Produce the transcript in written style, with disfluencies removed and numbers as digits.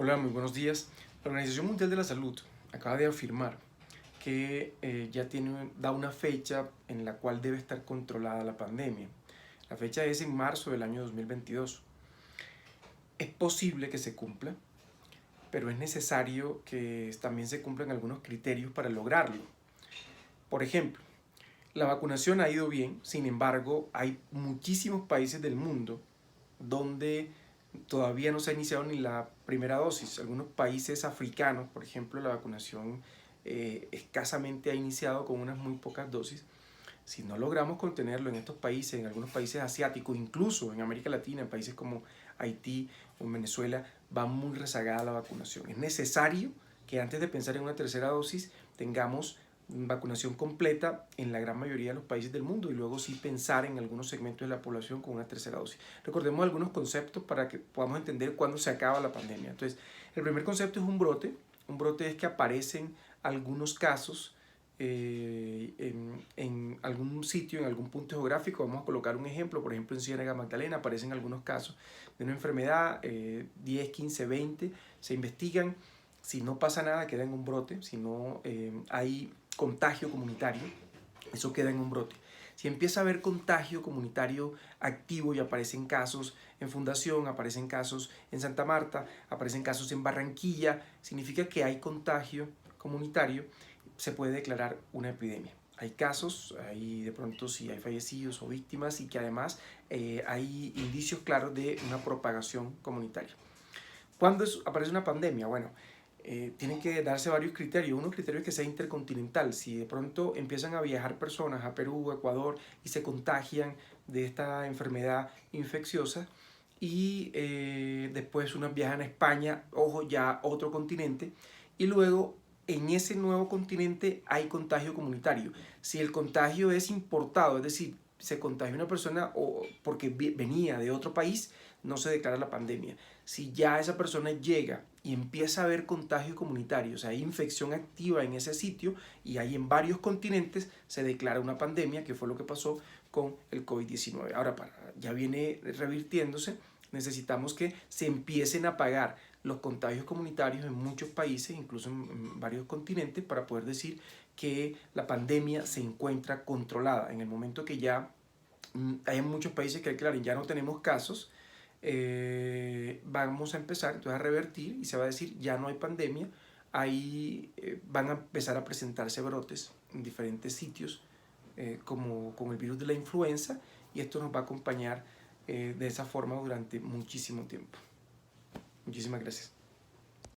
Hola, muy buenos días. La Organización Mundial de la Salud acaba de afirmar que da una fecha en la cual debe estar controlada la pandemia. La fecha es en marzo del año 2022. Es posible que se cumpla, pero es necesario que también se cumplan algunos criterios para lograrlo. Por ejemplo, la vacunación ha ido bien, sin embargo, hay muchísimos países del mundo donde todavía no se ha iniciado ni la primera dosis. Algunos países africanos, por ejemplo, la vacunación escasamente ha iniciado con unas muy pocas dosis. Si no logramos contenerlo en estos países, en algunos países asiáticos, incluso en América Latina, en países como Haití o en Venezuela, va muy rezagada la vacunación. Es necesario que antes de pensar en una tercera dosis tengamos vacunación completa en la gran mayoría de los países del mundo y luego sí pensar en algunos segmentos de la población con una tercera dosis. Recordemos algunos conceptos para que podamos entender cuándo se acaba la pandemia. Entonces, el primer concepto es un brote. Un brote es que aparecen algunos casos en algún sitio, en algún punto geográfico. Vamos a colocar un ejemplo, por ejemplo en Ciénaga Magdalena aparecen algunos casos de una enfermedad, 10, 15, 20, se investigan, si no pasa nada queda en un brote, si no hay contagio comunitario, eso queda en un brote. Si empieza a haber contagio comunitario activo y aparecen casos en Fundación, aparecen casos en Santa Marta, aparecen casos en Barranquilla, significa que hay contagio comunitario, se puede declarar una epidemia. Hay casos, hay de pronto si hay fallecidos o víctimas y que además hay indicios claros de una propagación comunitaria. ¿Cuándo aparece una pandemia? Bueno, tienen que darse varios criterios. Uno criterio es que sea intercontinental. Si de pronto empiezan a viajar personas a Perú, Ecuador y se contagian de esta enfermedad infecciosa y después unas viajan a España, ojo, ya otro continente, y luego en ese nuevo continente hay contagio comunitario. Si el contagio es importado, es decir, se contagia una persona o porque venía de otro país, no se declara la pandemia. Si ya esa persona llega y empieza a haber contagio comunitario, o sea, hay infección activa en ese sitio y hay en varios continentes, se declara una pandemia, que fue lo que pasó con el COVID-19. Ahora, ya viene revirtiéndose, necesitamos que se empiecen a pagar los contagios comunitarios en muchos países, incluso en varios continentes, para poder decir que la pandemia se encuentra controlada. En el momento que ya hay muchos países que declaren ya no tenemos casos, vamos a empezar entonces a revertir y se va a decir ya no hay pandemia, ahí van a empezar a presentarse brotes en diferentes sitios como con el virus de la influenza y esto nos va a acompañar de esa forma durante muchísimo tiempo. Muchísimas gracias.